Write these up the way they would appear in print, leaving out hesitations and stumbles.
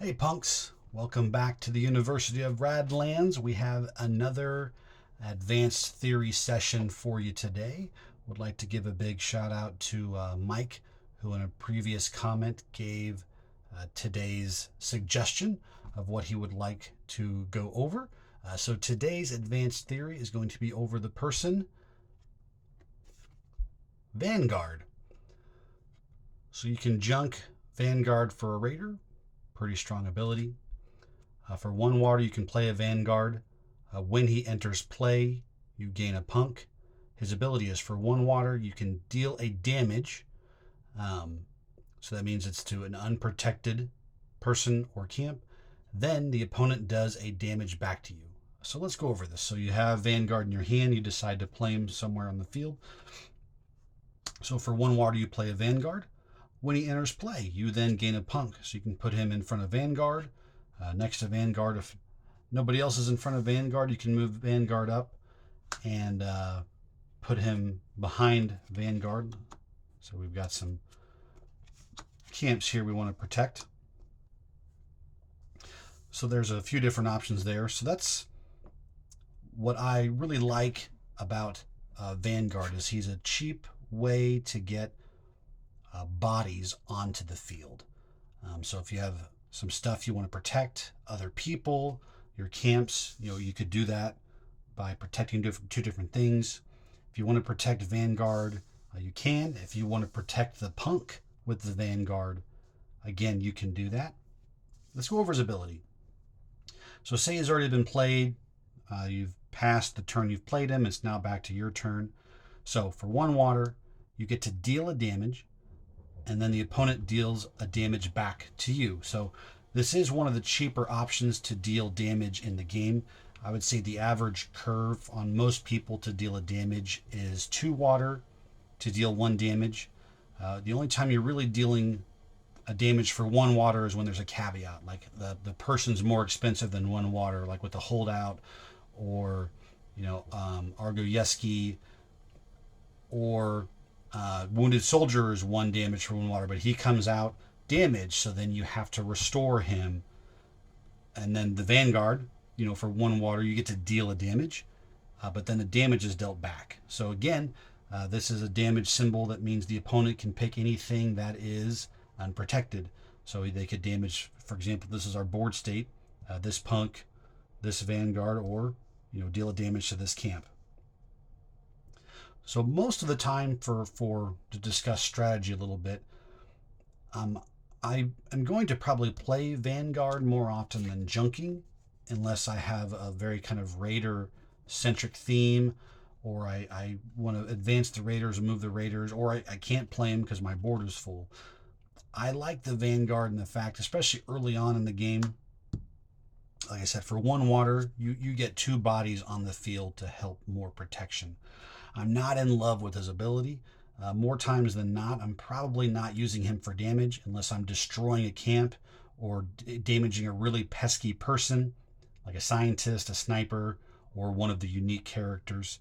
Hey punks, welcome back to the University of Radlands. We have another advanced theory session for you today. Would like to give a big shout out to Mike, who in a previous comment gave today's suggestion of what he would like to go over. So today's advanced theory is going to be over the person Vanguard. So you can junk Vanguard for a raider. Pretty strong ability. For 1 water, you can play a Vanguard. When he enters play, you gain a punk. His ability is for 1 water, you can deal a damage. So that means it's to an unprotected person or camp. Then the opponent does a damage back to you. So let's go over this. So you have Vanguard in your hand. You decide to play him somewhere on the field. So for 1 water, you play a Vanguard. When he enters play, you then gain a punk. So you can put him in front of Vanguard. Next to Vanguard, if nobody else is in front of Vanguard, you can move Vanguard up and put him behind Vanguard. So we've got some camps here we want to protect. So there's a few different options there. So that's what I really like about Vanguard is he's a cheap way to get bodies onto the field. So if you have some stuff you want to protect, other people, your camps, you could do that by protecting two different things. If you want to protect Vanguard, you can. If you want to protect the punk with the Vanguard, again, you can do that. Let's go over his ability. So say he's already been played. You've passed the turn you've played him. It's now back to your turn. So for 1 water, you get to deal a damage, and then the opponent deals a damage back to you. So this is one of the cheaper options to deal damage in the game. I would say the average curve on most people to deal a damage is 2 water to deal 1 damage. The only time you're really dealing a damage for 1 water is when there's a caveat, like the person's more expensive than 1 water, like with the holdout or Argoyeski, or wounded soldier is 1 damage for 1 water, but he comes out damaged, so then you have to restore him. And then the Vanguard, for 1 water, you get to deal a damage, but then the damage is dealt back. So again, this is a damage symbol that means the opponent can pick anything that is unprotected. So they could damage, for example, this is our board state, this punk, this Vanguard, or deal a damage to this camp. So most of the time, to discuss strategy a little bit, I am going to probably play Vanguard more often than junking, unless I have a very kind of raider-centric theme, or I want to advance the raiders and move the raiders, or I can't play them because my board is full. I like the Vanguard in the fact, especially early on in the game, like I said, for 1 water, you get 2 bodies on the field to help more protection. I'm not in love with his ability. More times than not, I'm probably not using him for damage unless I'm destroying a camp or damaging a really pesky person, like a scientist, a sniper, or one of the unique characters.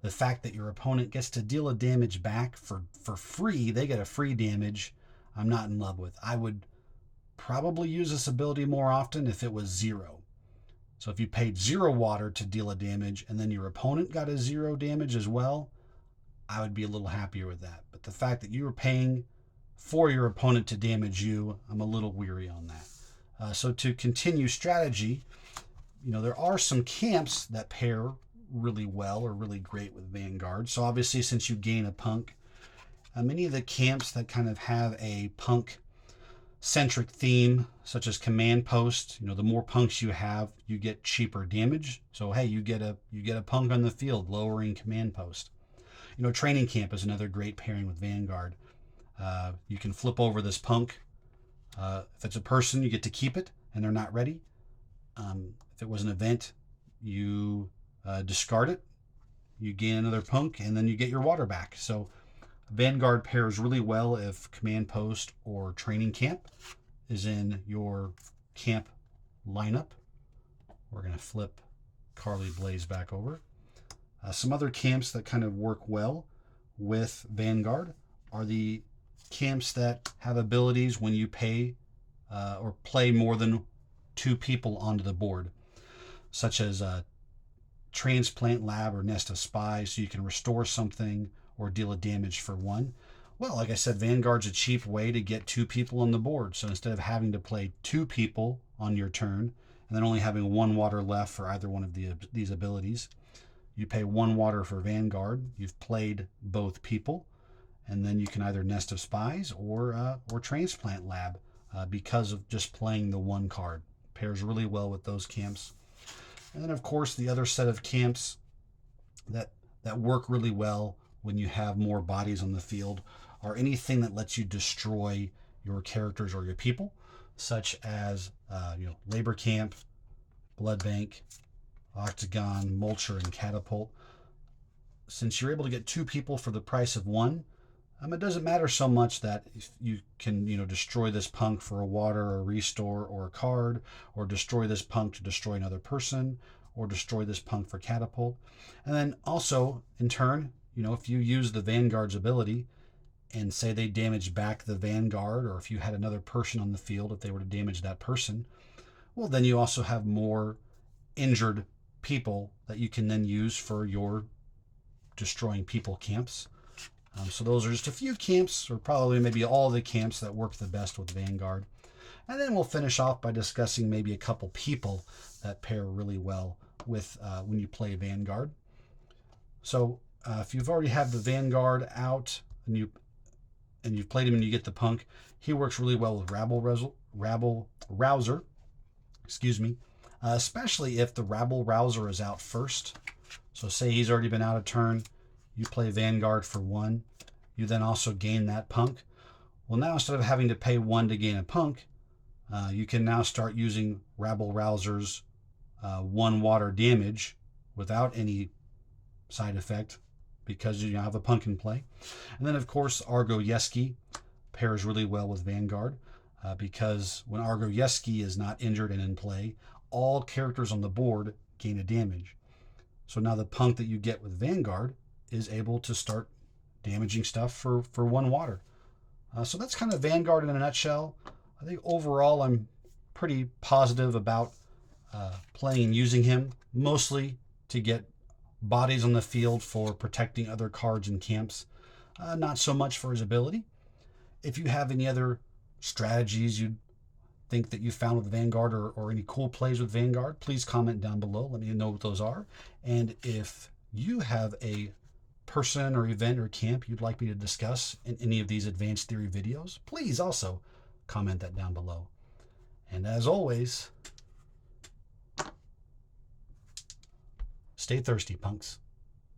The fact that your opponent gets to deal a damage back for free, they get a free damage, I'm not in love with. I would probably use this ability more often if it was 0. So if you paid 0 water to deal a damage and then your opponent got a 0 damage as well, I would be a little happier with that. But the fact that you were paying for your opponent to damage you, I'm a little weary on that. So to continue strategy, there are some camps that pair really well or really great with Vanguard. So obviously, since you gain a punk, many of the camps that kind of have a punk centric theme, such as command post, the more punks you have, you get cheaper damage. So hey, you get a punk on the field, lowering command post. Training camp is another great pairing with Vanguard. You can flip over this punk. If it's a person, you get to keep it, and they're not ready. If it was an event, you discard it. You gain another punk, and then you get your water back. So Vanguard pairs really well if command post or training camp is in your camp lineup. We're going to flip Carly Blaze back over. Some other camps that kind of work well with Vanguard are the camps that have abilities when you pay or play more than 2 people onto the board, such as a transplant lab or nest of spies, so you can restore something or deal a damage for 1. Well, like I said, Vanguard's a cheap way to get 2 people on the board. So instead of having to play 2 people on your turn and then only having 1 water left for either one of these abilities, you pay 1 water for Vanguard. You've played both people, and then you can either Nest of Spies or Transplant Lab because of just playing the 1 card. Pairs really well with those camps. And then, of course, the other set of camps that work really well when you have more bodies on the field are anything that lets you destroy your characters or your people, such as Labor Camp, Blood Bank, Octagon, Mulcher, and Catapult. Since you're able to get 2 people for the price of 1, it doesn't matter so much that if you can destroy this punk for a water or a restore or a card, or destroy this punk to destroy another person, or destroy this punk for catapult. And then also, in turn, if you use the Vanguard's ability and say they damage back the Vanguard, or if you had another person on the field, if they were to damage that person, well, then you also have more injured people that you can then use for your destroying people camps. So those are just a few camps, or probably maybe all the camps that work the best with Vanguard. And then we'll finish off by discussing maybe a couple people that pair really well with when you play Vanguard. So if you've already had the Vanguard out and you've played him and you get the punk, he works really well with Rabble Rouser, especially if the Rabble Rouser is out first. So say he's already been out a turn, you play Vanguard for 1, you then also gain that punk. Well, now instead of having to pay 1 to gain a punk, you can now start using Rabble Rouser's 1 water damage without any side effect because you have a punk in play. And then, of course, Argo Yeski pairs really well with Vanguard because when Argo Yeski is not injured and in play, all characters on the board gain a damage. So now the punk that you get with Vanguard is able to start damaging stuff for 1 water. So that's kind of Vanguard in a nutshell. I think overall I'm pretty positive about playing and using him, mostly to get bodies on the field for protecting other cards and camps, not so much for his ability. If you have any other strategies you'd think that you found with Vanguard, or any cool plays with Vanguard, please comment down below. Let me know what those are. And if you have a person or event or camp you'd like me to discuss in any of these advanced theory videos, please also comment that down below. And as always, stay thirsty, punks.